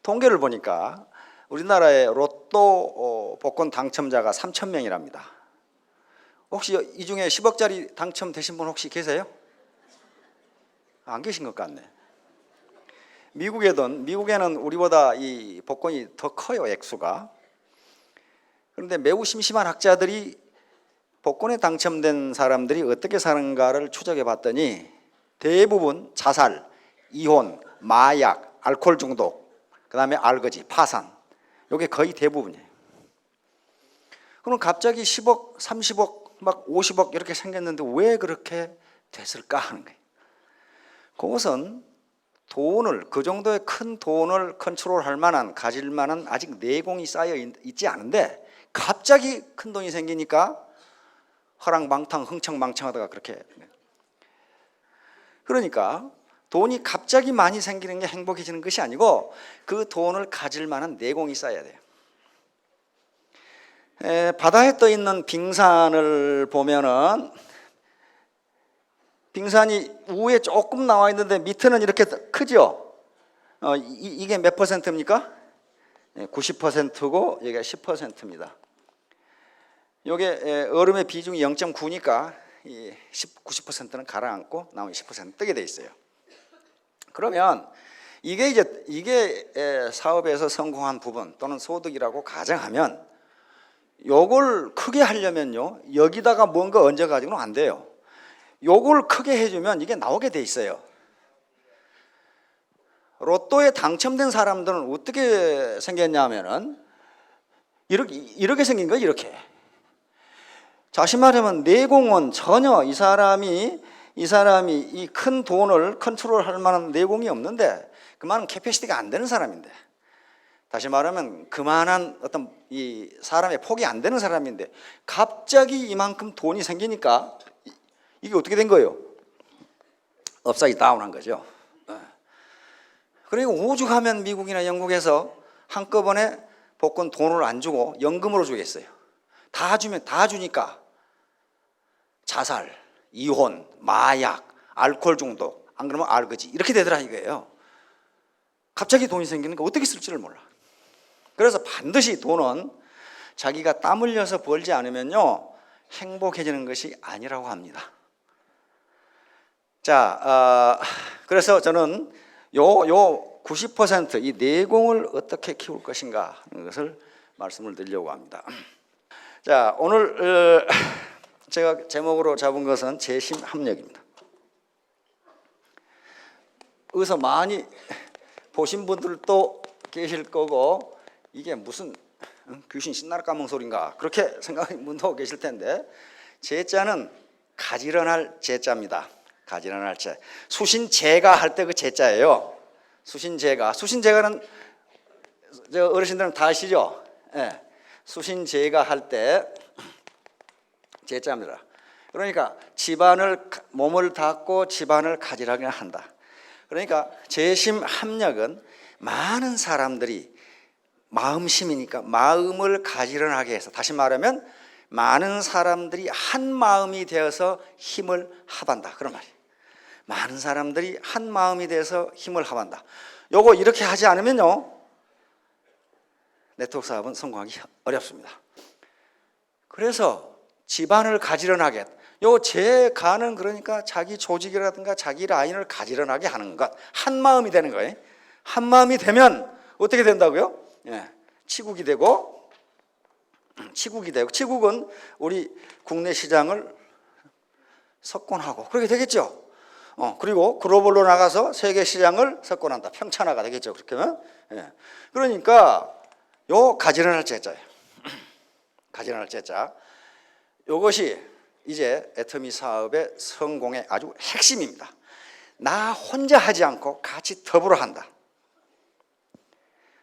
통계를 보니까 우리나라의 로또 복권 당첨자가 3,000명이랍니다. 혹시 이 중에 10억짜리 당첨되신 분 혹시 계세요? 안 계신 것 같네. 미국에는 우리보다 이 복권이 더 커요, 액수가. 그런데 매우 심심한 학자들이 복권에 당첨된 사람들이 어떻게 사는가를 추적해 봤더니 대부분 자살, 이혼, 마약, 알코올 중독, 그 다음에 알거지, 파산, 이게 거의 대부분이에요. 그럼 갑자기 10억, 30억, 막 50억 이렇게 생겼는데 왜 그렇게 됐을까 하는 거예요. 그것은 돈을, 그 정도의 큰 돈을 컨트롤할 만한, 가질 만한 아직 내공이 쌓여 있지 않은데 갑자기 큰 돈이 생기니까 허랑방탕, 흥청망청하다가 그렇게. 그러니까 돈이 갑자기 많이 생기는 게 행복해지는 것이 아니고 그 돈을 가질 만한 내공이 쌓여야 돼요. 바다에 떠 있는 빙산을 보면은 빙산이 위에 조금 나와 있는데 밑에는 이렇게 크죠? 이게 몇 퍼센트입니까? 90%고 여기가 10%입니다. 이게 얼음의 비중이 0.9니까 90%는 가라앉고 나머지 10% 뜨게 돼 있어요. 그러면 이게 사업에서 성공한 부분 또는 소득이라고 가정하면 요걸 크게 하려면요, 여기다가 뭔가 얹어 가지고는 안 돼요. 요걸 크게 해주면 이게 나오게 돼 있어요. 로또에 당첨된 사람들은 어떻게 생겼냐면은 이렇게 생긴 거예요. 이렇게. 다시 말하면 내공은 전혀 이 사람이 이 큰 돈을 컨트롤할 만한 내공이 없는데 그만한 캐패시티가 안 되는 사람인데, 다시 말하면 그만한 어떤 이 사람의 폭이 안 되는 사람인데 갑자기 이만큼 돈이 생기니까 이게 어떻게 된 거예요? 업사이드 다운한 거죠. 그러니까 오죽하면 미국이나 영국에서 한꺼번에 복권 돈을 안 주고 연금으로 주겠어요. 다 주니까 자살, 이혼, 마약, 알코올 중독, 안 그러면 알거지, 이렇게 되더라 이거예요. 갑자기 돈이 생기니까 어떻게 쓸지를 몰라. 그래서 반드시 돈은 자기가 땀 흘려서 벌지 않으면요 행복해지는 것이 아니라고 합니다. 자, 그래서 저는 요 90% 이 내공을 어떻게 키울 것인가 하는 것을 말씀을 드리려고 합니다. 자, 오늘 제가 제목으로 잡은 것은 재심 합력입니다. 여기서 많이 보신 분들도 계실 거고 이게 무슨 귀신 신나라 까먹은 소린가 그렇게 생각하는 분도 계실 텐데, 제자는 가지런할 제자입니다. 가지런할 제. 수신제가 할 때 그 제자예요. 수신제가는 저 어르신들은 다 아시죠? 예. 수신제가 할 때 제자입니다. 그러니까 몸을 닦고 집안을 가지런하게 한다. 그러니까 재심 합력은 많은 사람들이 마음심이니까 마음을 가지런하게 해서, 다시 말하면 많은 사람들이 한 마음이 되어서 힘을 합한다 그런 말이에요. 많은 사람들이 한 마음이 되어서 힘을 합한다. 요거 이렇게 하지 않으면요 네트워크 사업은 성공하기 어렵습니다. 그래서 집안을 가지런하게, 요 제가는 그러니까 자기 조직이라든가 자기 라인을 가지런하게 하는 것, 한 마음이 되는 거예요. 한 마음이 되면 어떻게 된다고요? 예, 치국이 되고, 치국은 우리 국내 시장을 석권하고 그렇게 되겠죠. 그리고 글로벌로 나가서 세계 시장을 석권한다, 평천하가 되겠죠. 그렇게 하면. 예. 그러니까 요 가지런할 제자예요. 가지런할 제자. 요것이 이제 애터미 사업의 성공의 아주 핵심입니다. 나 혼자 하지 않고 같이 더불어 한다.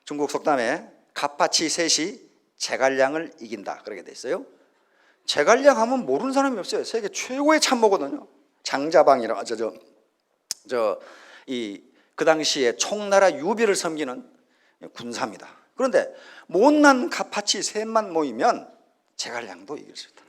중국 속담에 갑파치 셋이 제갈량을 이긴다 그렇게 돼 있어요. 제갈량 하면 모르는 사람이 없어요. 세계 최고의 참모거든요. 장자방이라 그 당시에 총나라 유비를 섬기는 군사입니다. 그런데 못난 갑파치 셋만 모이면 제갈량도 이길 수 있다.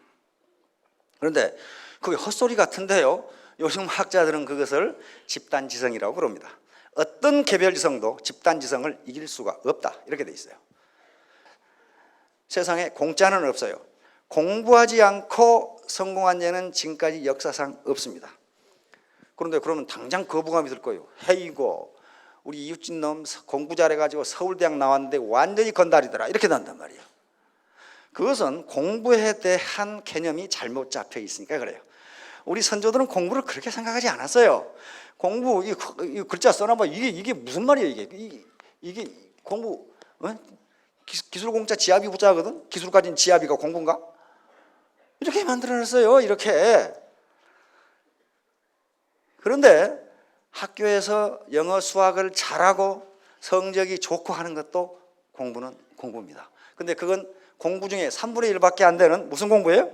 그런데 그게 헛소리 같은데요, 요즘 학자들은 그것을 집단지성이라고 그럽니다. 어떤 개별지성도 집단지성을 이길 수가 없다. 이렇게 돼 있어요. 세상에 공짜는 없어요. 공부하지 않고 성공한 예는 지금까지 역사상 없습니다. 그런데 그러면 당장 거부감이 들 거예요. 헤이고 우리 이웃집 놈 공부 잘해가지고 서울대학 나왔는데 완전히 건달이더라. 이렇게 난단 말이에요. 그것은 공부에 대한 개념이 잘못 잡혀 있으니까 그래요. 우리 선조들은 공부를 그렇게 생각하지 않았어요. 공부, 이 글자 써놔봐. 이게 무슨 말이에요, 이게 공부, 기술공짜 지압이 부자거든? 기술 가진 지압이가 공부인가? 이렇게 만들어놨어요, 이렇게. 그런데 학교에서 영어, 수학을 잘하고 성적이 좋고 하는 것도 공부는 공부입니다. 근데 그건 공부 중에 3분의 1밖에 안 되는 무슨 공부예요?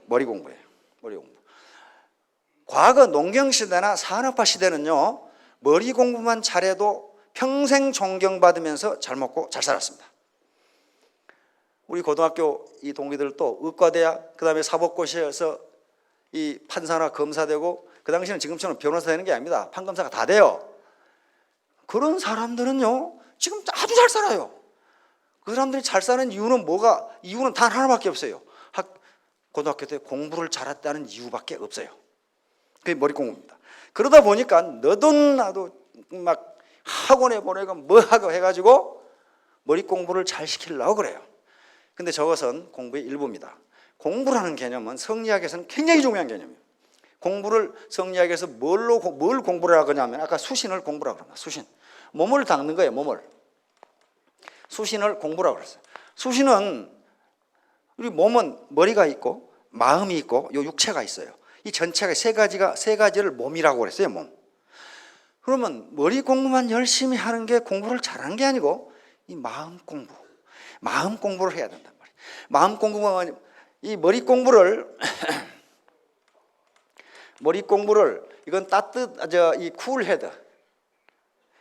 머리 공부예요. 머리 공부. 과거 농경시대나 산업화 시대는요, 머리 공부만 잘해도 평생 존경받으면서 잘 먹고 잘 살았습니다. 우리 고등학교 이 동기들도 의과대학, 그 다음에 사법고시에서 이 판사나 검사 되고, 그 당시에는 지금처럼 변호사 되는 게 아닙니다. 판검사가 다 돼요. 그런 사람들은요, 지금 아주 잘 살아요. 그 사람들이 잘 사는 이유는 뭐가? 이유는 단 하나밖에 없어요. 고등학교 때 공부를 잘했다는 이유밖에 없어요. 그게 머리 공부입니다. 그러다 보니까 너도 나도 막 학원에 보내고 뭐 하고 해가지고 머리 공부를 잘 시키려고 그래요. 근데 저것은 공부의 일부입니다. 공부라는 개념은 성리학에서는 굉장히 중요한 개념이에요. 공부를 성리학에서 뭘 공부를 하냐면 아까 수신을 공부라고 합니다. 수신. 몸을 닦는 거예요, 몸을. 수신을 공부라고 그랬어요. 수신은 우리 몸은 머리가 있고 마음이 있고 요 육체가 있어요. 이 전체가 세 가지를 몸이라고 그랬어요, 몸. 그러면 머리 공부만 열심히 하는 게 공부를 잘하는 게 아니고 이 마음 공부를 해야 된단 말이에요. 마음 공부가 이 머리 공부를 이건 이 쿨헤드,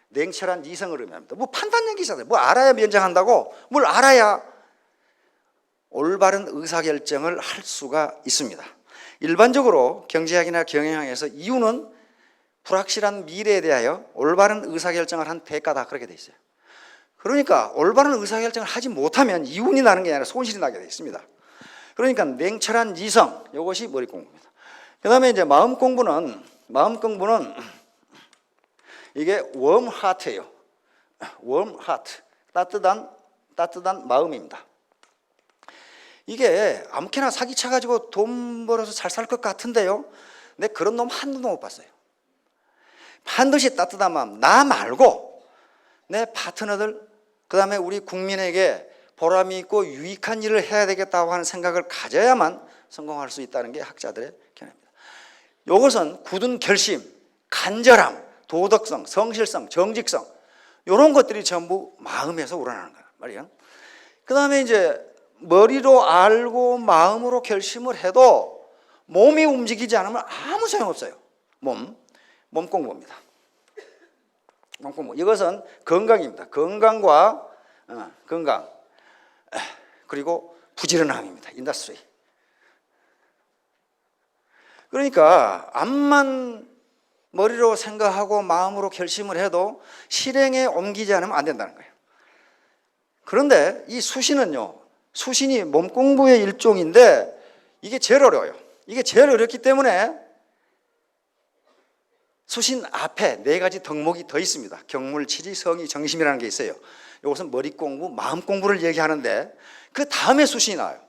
냉철한 이성을 의미합니다. 뭐 판단력이 있어야 돼. 뭐 알아야 면장한다고? 뭘 알아야 올바른 의사결정을 할 수가 있습니다. 일반적으로 경제학이나 경영학에서 이유는 불확실한 미래에 대하여 올바른 의사결정을 한 대가다, 그렇게 돼 있어요. 그러니까 올바른 의사결정을 하지 못하면 이윤이 나는 게 아니라 손실이 나게 돼 있습니다. 그러니까 냉철한 이성, 이것이 머리 공부입니다. 그 다음에 이제 마음 공부는 이게 warm heart예요. warm heart, 따뜻한 마음입니다. 이게 아무렇게나 사기쳐가지고 돈 벌어서 잘 살 것 같은데요, 근데 그런 놈 한두 놈 못 봤어요. 반드시 따뜻한 마음, 나 말고 내 파트너들, 그 다음에 우리 국민에게 보람이 있고 유익한 일을 해야 되겠다고 하는 생각을 가져야만 성공할 수 있다는 게 학자들의 견해입니다. 이것은 굳은 결심, 간절함, 도덕성, 성실성, 정직성, 이런 것들이 전부 마음에서 우러나는 거란 말이에요. 그 다음에 이제 머리로 알고 마음으로 결심을 해도 몸이 움직이지 않으면 아무 소용없어요. 몸 공부입니다. 몸 공부. 이것은 건강입니다. 건강 그리고 부지런함입니다. 인더스트리. 그러니까 암만 머리로 생각하고 마음으로 결심을 해도 실행에 옮기지 않으면 안 된다는 거예요. 그런데 이 수신이 몸 공부의 일종인데 이게 제일 어려워요. 이게 제일 어렵기 때문에 수신 앞에 4가지 덕목이 더 있습니다. 경물, 치지, 성의, 정심이라는 게 있어요. 이것은 머리 공부, 마음 공부를 얘기하는데 그 다음에 수신이 나와요.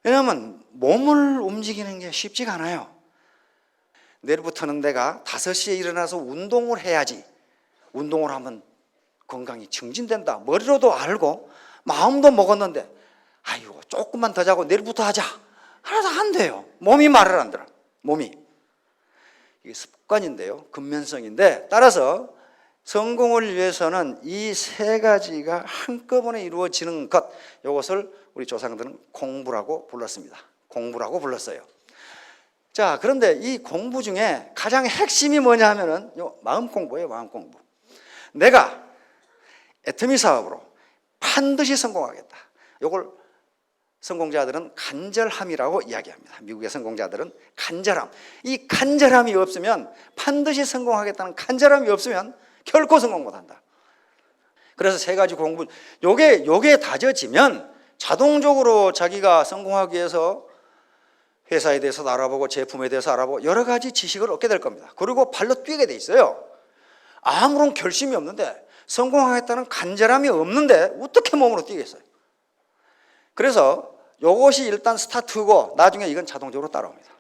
왜냐하면 몸을 움직이는 게 쉽지가 않아요. 내일부터는 내가 5시에 일어나서 운동을 해야지. 운동을 하면 건강이 증진된다. 머리로도 알고 마음도 먹었는데 아이고 조금만 더 자고 내일부터 하자. 하나도 안 돼요. 몸이 말을 안 들어. 몸이. 이게 습관인데요. 근면성인데, 따라서 성공을 위해서는 이 3가지가 한꺼번에 이루어지는 것, 이것을 우리 조상들은 공부라고 불렀습니다. 공부라고 불렀어요. 자, 그런데 이 공부 중에 가장 핵심이 뭐냐 하면은 마음 공부예요. 마음 공부. 내가 애터미 사업으로 반드시 성공하겠다. 이걸 성공자들은 간절함이라고 이야기합니다. 미국의 성공자들은 간절함. 이 간절함이 없으면, 반드시 성공하겠다는 간절함이 없으면 결코 성공 못한다. 그래서 세 가지 공부, 요게 다져지면 자동적으로 자기가 성공하기 위해서 회사에 대해서도 알아보고 제품에 대해서 알아보고 여러 가지 지식을 얻게 될 겁니다. 그리고 발로 뛰게 돼 있어요. 아무런 결심이 없는데, 성공하겠다는 간절함이 없는데 어떻게 몸으로 뛰겠어요? 그래서 이것이 일단 스타트고 나중에 이건 자동적으로 따라옵니다.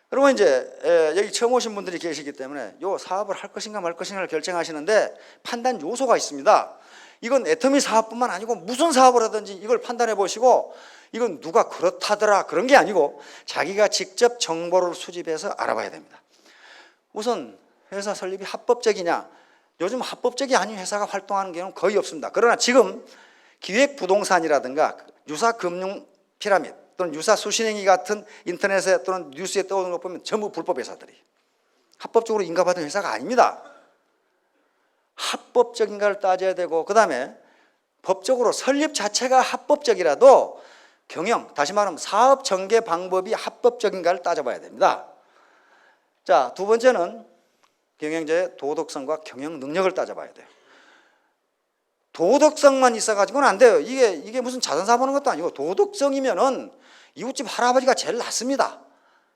그러면 이제 여기 처음 오신 분들이 계시기 때문에 이 사업을 할 것인가 말 것인가를 결정하시는데 판단 요소가 있습니다. 이건 애터미 사업뿐만 아니고 무슨 사업을 하든지 이걸 판단해 보시고, 이건 누가 그렇다더라 그런 게 아니고 자기가 직접 정보를 수집해서 알아봐야 됩니다. 우선 회사 설립이 합법적이냐? 요즘 합법적이 아닌 회사가 활동하는 경우는 거의 없습니다. 그러나 지금 기획부동산이라든가 유사금융 피라미드 또는 유사수신행위 같은 인터넷에 또는 뉴스에 떠오르는 것 보면 전부 불법 회사들이, 합법적으로 인가받은 회사가 아닙니다. 합법적인가를 따져야 되고, 그 다음에 법적으로 설립 자체가 합법적이라도 경영, 다시 말하면 사업 전개 방법이 합법적인가를 따져봐야 됩니다. 자, 두 번째는 경영자의 도덕성과 경영 능력을 따져봐야 돼요. 도덕성만 있어가지고는 안 돼요. 이게 무슨 자선사업 하는 것도 아니고, 도덕성이면은 이웃집 할아버지가 제일 낫습니다.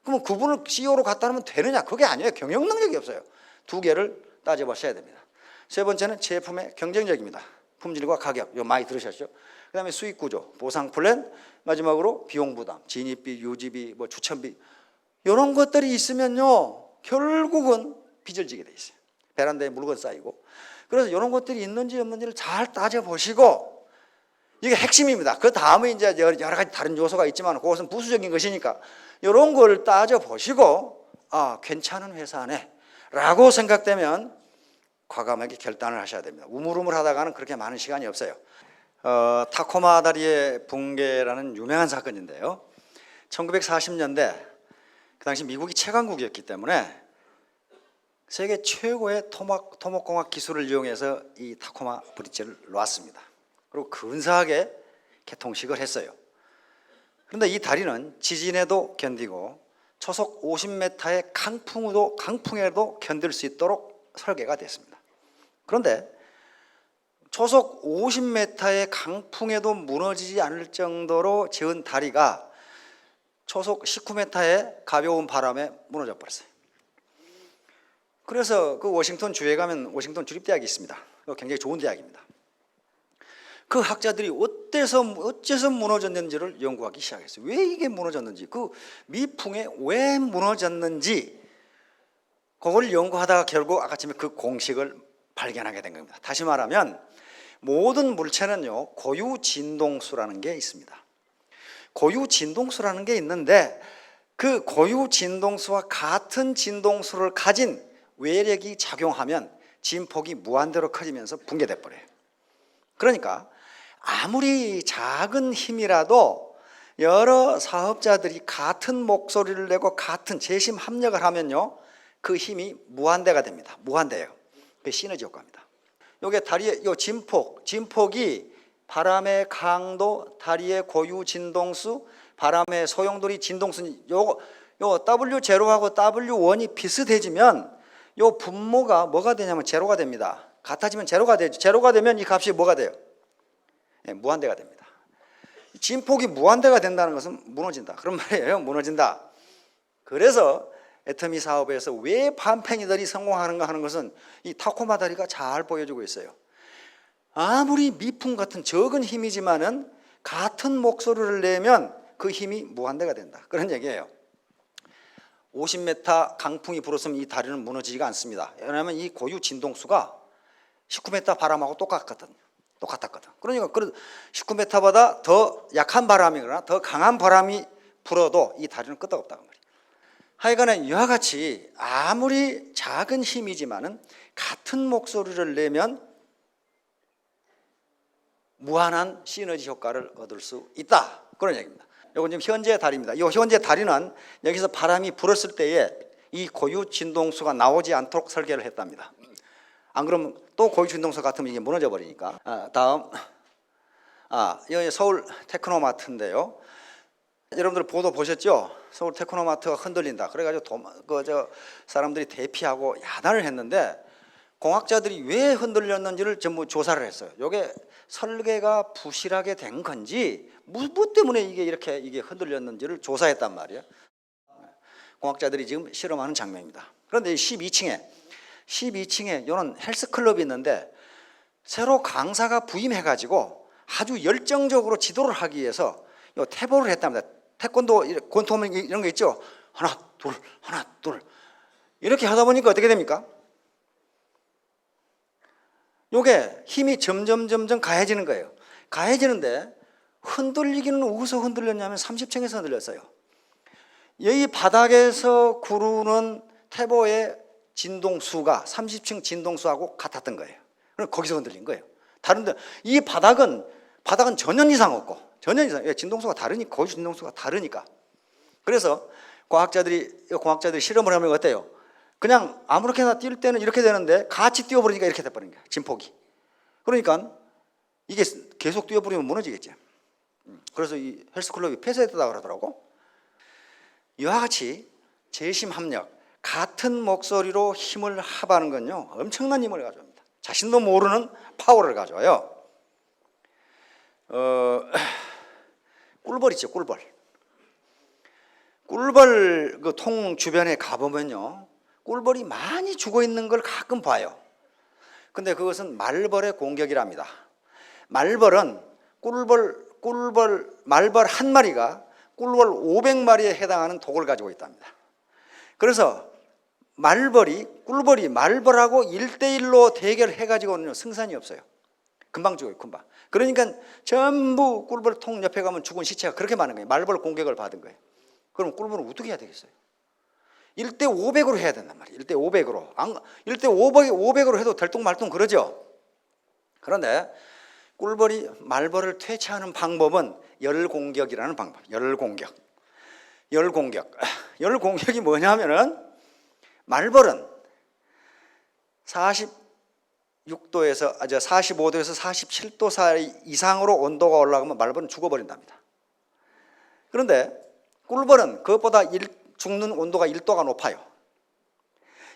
그러면 그분을 CEO로 갖다 놓으면 되느냐? 그게 아니에요. 경영 능력이 없어요. 두 개를 따져보셔야 됩니다. 세 번째는 제품의 경쟁력입니다. 품질과 가격, 이거 많이 들으셨죠? 그 다음에 수익 구조, 보상 플랜, 마지막으로 비용 부담, 진입비, 유지비, 추천비, 이런 것들이 있으면요 결국은 빚을 지게 돼 있어요. 베란다에 물건 쌓이고. 그래서 이런 것들이 있는지 없는지를 잘 따져보시고, 이게 핵심입니다. 그 다음에 이제 여러 가지 다른 요소가 있지만 그것은 부수적인 것이니까 이런 걸 따져보시고, 아, 괜찮은 회사네 라고 생각되면 과감하게 결단을 하셔야 됩니다. 우물우물 하다가는 그렇게 많은 시간이 없어요. 타코마 다리의 붕괴라는 유명한 사건인데요, 1940년대 그 당시 미국이 채광국이었기 때문에 세계 최고의 토목공학 기술을 이용해서 이 타코마 브릿지를 놓았습니다. 그리고 근사하게 개통식을 했어요. 그런데 이 다리는 지진에도 견디고 초속 50m의 강풍에도 견딜 수 있도록 설계가 됐습니다. 그런데 초속 50m의 강풍에도 무너지지 않을 정도로 지은 다리가 초속 19m의 가벼운 바람에 무너져 버렸어요. 그래서 그 워싱턴 주에 가면 워싱턴 주립대학이 있습니다. 굉장히 좋은 대학입니다. 그 학자들이 어째서 무너졌는지를 연구하기 시작했어요. 왜 이게 무너졌는지, 그 미풍에 왜 무너졌는지, 그걸 연구하다가 결국 아까쯤에 그 공식을 발견하게 된 겁니다. 다시 말하면 모든 물체는요 고유 진동수라는 게 있습니다. 고유 진동수라는 게 있는데, 그 고유 진동수와 같은 진동수를 가진 외력이 작용하면 진폭이 무한대로 커지면서 붕괴돼 버려요. 그러니까 아무리 작은 힘이라도 여러 사업자들이 같은 목소리를 내고 같은 재심 합력을 하면요 그 힘이 무한대가 됩니다. 무한대예요. 그게 시너지 효과입니다. 요게 다리의 요 진폭이 바람의 강도, 다리의 고유 진동수, 바람의 소용돌이 진동수, 요 W0하고 W1이 비슷해지면 요 분모가 뭐가 되냐면 제로가 됩니다. 같아지면 제로가 되죠. 제로가 되면 이 값이 뭐가 돼요? 네, 무한대가 됩니다. 진폭이 무한대가 된다는 것은 무너진다 그런 말이에요. 무너진다. 그래서 애터미 사업에서 왜 반팽이들이 성공하는가 하는 것은 이 타코마 다리가 잘 보여주고 있어요. 아무리 미풍 같은 적은 힘이지만은 같은 목소리를 내면 그 힘이 무한대가 된다 그런 얘기예요. 50m 강풍이 불었으면 이 다리는 무너지지가 않습니다. 왜냐하면 이 고유 진동수가 19m 바람하고 똑같았거든. 그러니까 19m보다 더 약한 바람이거나 더 강한 바람이 불어도 이 다리는 끄떡없다는 말이에요. 하여간에 이와 같이 아무리 작은 힘이지만은 같은 목소리를 내면 무한한 시너지 효과를 얻을 수 있다 그런 얘기입니다. 이건 지금 현재 다리입니다. 이 현재 다리는 여기서 바람이 불었을 때에 이 고유 진동수가 나오지 않도록 설계를 했답니다. 안 그러면 또 고유 진동수 같으면 이게 무너져 버리니까. 다음, 여기 서울 테크노마트인데요. 여러분들 보도 보셨죠? 서울 테크노마트가 흔들린다. 그래가지고 사람들이 대피하고 야단을 했는데 공학자들이 왜 흔들렸는지를 전부 조사를 했어요. 이게 설계가 부실하게 된 건지 뭐 때문에 이게 흔들렸는지를 조사했단 말이에요. 공학자들이 지금 실험하는 장면입니다. 그런데 12층에 이런 헬스클럽이 있는데 새로 강사가 부임해가지고 아주 열정적으로 지도를 하기 위해서 태보를 했답니다. 태권도 권투 이런 거 있죠. 하나 둘 이렇게 하다 보니까 어떻게 됩니까? 이게 힘이 점점 가해지는 거예요. 가해지는데 흔들리기는 어디서 흔들렸냐면 30층에서 흔들렸어요. 여기 바닥에서 구르는 태보의 진동수가 30층 진동수하고 같았던 거예요. 그럼 거기서 흔들린 거예요. 다른데 이 바닥은 전혀 이상 없고 진동수가 다르니까 거기 진동수가 다르니까. 그래서 공학자들이 실험을 하면 어때요? 그냥 아무렇게나 뛸 때는 이렇게 되는데 같이 뛰어버리니까 이렇게 돼버린 거예요. 진폭이. 그러니까 이게 계속 뛰어버리면 무너지겠죠. 그래서 이 헬스클럽이 폐쇄됐다고 그러더라고. 이와 같이 재심 합력, 같은 목소리로 힘을 합하는 건요 엄청난 힘을 가져옵니다. 자신도 모르는 파워를 가져와요. 꿀벌 있죠, 꿀벌. 꿀벌 그 통 주변에 가보면요 꿀벌이 많이 죽어 있는 걸 가끔 봐요. 근데 그것은 말벌의 공격이랍니다. 말벌은 말벌 한 마리가 꿀벌 500마리에 해당하는 독을 가지고 있답니다. 그래서 꿀벌이 말벌하고 1대1로 대결해가지고는 승산이 없어요. 금방 죽어요, 금방. 그러니까 전부 꿀벌 통 옆에 가면 죽은 시체가 그렇게 많은 거예요. 말벌 공격을 받은 거예요. 그럼 꿀벌은 어떻게 해야 되겠어요? 1대 500으로 해야 된단 말이에요. 1대 500으로. 1대 500으로 해도 들뚱말뚱 그러죠. 그런데 꿀벌이 말벌을 퇴치하는 방법은 열공격이라는 방법. 열공격이 뭐냐면은 말벌은 45도에서 47도 사이 이상으로 온도가 올라가면 말벌은 죽어버린답니다. 그런데 꿀벌은 그것보다 죽는 온도가 1도가 높아요.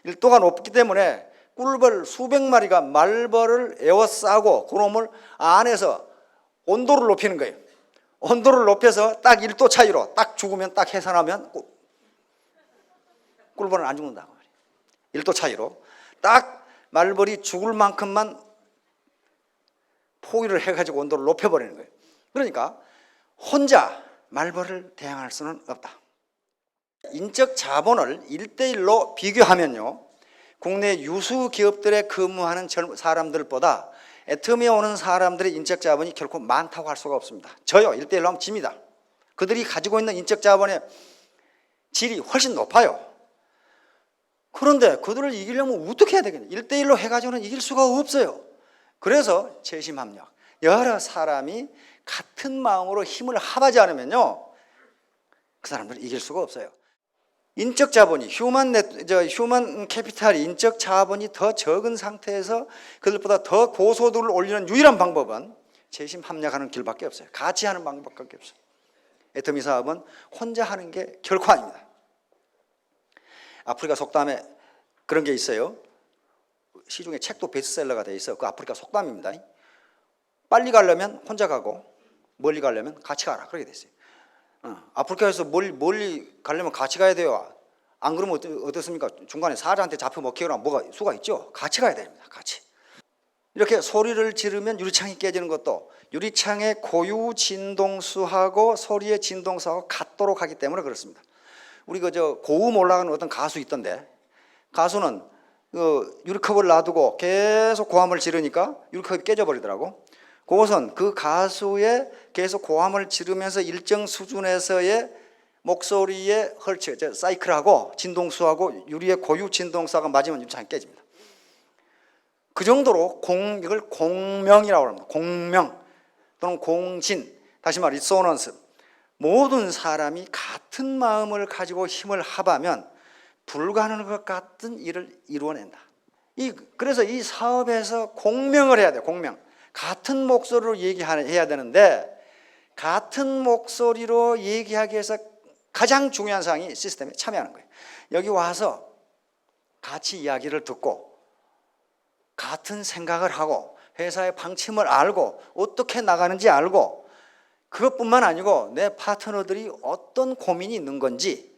1도가 높기 때문에 꿀벌 수백 마리가 말벌을 에워싸고 그놈을 안에서 온도를 높이는 거예요. 온도를 높여서 딱 1도 차이로 딱 죽으면 딱 해산하면 꿀벌은 안 죽는다고 말이에요. 1도 차이로 딱 말벌이 죽을 만큼만 포위를 해가지고 온도를 높여버리는 거예요. 그러니까 혼자 말벌을 대항할 수는 없다. 인적 자본을 1대1로 비교하면요 국내 유수 기업들에 근무하는 사람들보다 애텀에 오는 사람들의 인적 자본이 결코 많다고 할 수가 없습니다. 저요 1대1로 하면 집니다. 그들이 가지고 있는 인적 자본의 질이 훨씬 높아요. 그런데 그들을 이기려면 어떻게 해야 되겠냐? 1대1로 해가지고는 이길 수가 없어요. 그래서 재심합력, 여러 사람이 같은 마음으로 힘을 합하지 않으면요 그 사람들을 이길 수가 없어요. 인적 자본이 휴먼 캐피탈이 인적 자본이 더 적은 상태에서 그들보다 더 고소득을 올리는 유일한 방법은 재심 합력하는 길밖에 없어요. 같이 하는 방법밖에 없어요. 애터미 사업은 혼자 하는 게 결코 아닙니다. 아프리카 속담에 그런 게 있어요. 시중에 책도 베스트셀러가 돼 있어요. 그 아프리카 속담입니다. 빨리 가려면 혼자 가고 멀리 가려면 같이 가라. 그렇게 돼 있어요. 아프리카에서 멀리 가려면 같이 가야 돼요. 안 그러면 어떻습니까? 중간에 사자한테 잡혀 먹히거나 뭐가 수가 있죠. 같이 가야 됩니다. 같이. 이렇게 소리를 지르면 유리창이 깨지는 것도 유리창의 고유 진동수하고 소리의 진동수하고 같도록 하기 때문에 그렇습니다. 우리 고음 올라가는 어떤 가수 있던데 가수는 유리컵을 놔두고 계속 고함을 지르니까 유리컵이 깨져버리더라고. 그것은 그 가수의 계속 고함을 지르면서 일정 수준에서의 목소리의 헐치, 사이클하고 진동수하고 유리의 고유 진동수가 맞으면 유리창이 깨집니다. 그 정도로 이걸 공명이라고 합니다. 공명 또는 공진, 다시 말해 리소넌스. 모든 사람이 같은 마음을 가지고 힘을 합하면 불가능한 것 같은 일을 이루어낸다. 그래서 이 사업에서 공명을 해야 돼요. 공명. 같은 목소리로 얘기해야 되는데 같은 목소리로 얘기하기 위해서 가장 중요한 사항이 시스템에 참여하는 거예요. 여기 와서 같이 이야기를 듣고 같은 생각을 하고 회사의 방침을 알고 어떻게 나가는지 알고 그것뿐만 아니고 내 파트너들이 어떤 고민이 있는 건지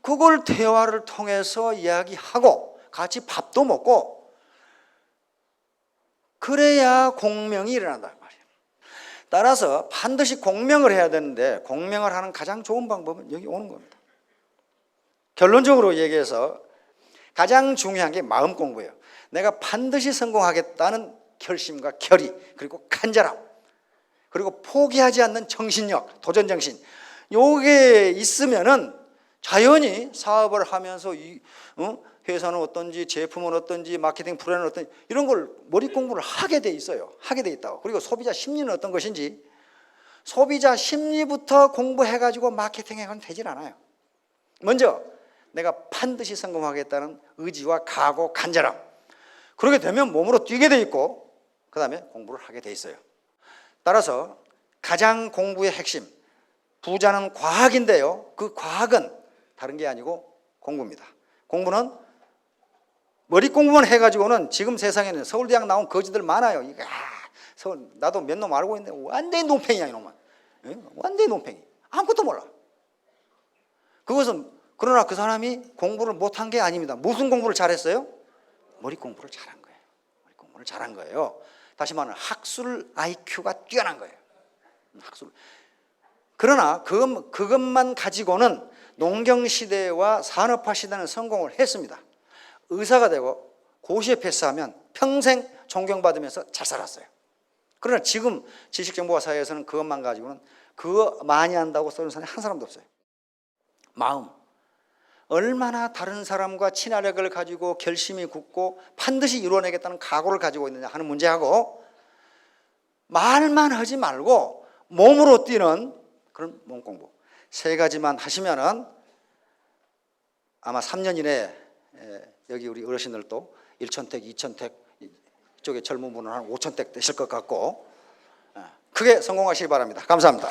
그걸 대화를 통해서 이야기하고 같이 밥도 먹고 그래야 공명이 일어난단 말이에요. 따라서 반드시 공명을 해야 되는데 공명을 하는 가장 좋은 방법은 여기 오는 겁니다. 결론적으로 얘기해서 가장 중요한 게 마음 공부예요. 내가 반드시 성공하겠다는 결심과 결의, 그리고 간절함, 그리고 포기하지 않는 정신력, 도전정신, 요게 있으면은 자연히 사업을 하면서 회사는 어떤지, 제품은 어떤지, 마케팅 플랜은 어떤지 이런 걸 머리 공부를 하게 돼 있어요. 하게 돼 있다고. 그리고 소비자 심리는 어떤 것인지 소비자 심리부터 공부해가지고 마케팅해가면 되질 않아요. 먼저 내가 반드시 성공하겠다는 의지와 각오, 간절함, 그렇게 되면 몸으로 뛰게 돼 있고 그 다음에 공부를 하게 돼 있어요. 따라서 가장 공부의 핵심, 부자는 과학인데요, 그 과학은 다른 게 아니고 공부입니다. 공부는 머리 공부만 해가지고는 지금 세상에는 서울대학 나온 거지들 많아요. 서울, 나도 몇 놈 알고 있는데 완전히 논팽이야 이놈은. 완전히 논팽이. 아무것도 몰라. 그것은 그러나 그 사람이 공부를 못한 게 아닙니다. 무슨 공부를 잘했어요? 머리 공부를 잘한 거예요. 머리 공부를 잘한 거예요. 다시 말하면 학술 IQ가 뛰어난 거예요. 학술. 그러나 그것만 가지고는 농경시대와 산업화 시대는 성공을 했습니다. 의사가 되고 고시에 패스하면 평생 존경받으면서 잘 살았어요. 그러나 지금 지식정보화 사회에서는 그것만 가지고는 그거 많이 한다고 쓰는 사람이 한 사람도 없어요. 마음. 얼마나 다른 사람과 친화력을 가지고 결심이 굳고 반드시 이루어내겠다는 각오를 가지고 있느냐 하는 문제하고, 말만 하지 말고 몸으로 뛰는 그런 몸 공부 세 가지만 하시면은 아마 3년 이내에 여기 우리 어르신들도 1,000택, 2,000택, 이쪽에 젊은 분은 한 5,000택 되실 것 같고 크게 성공하시기 바랍니다. 감사합니다.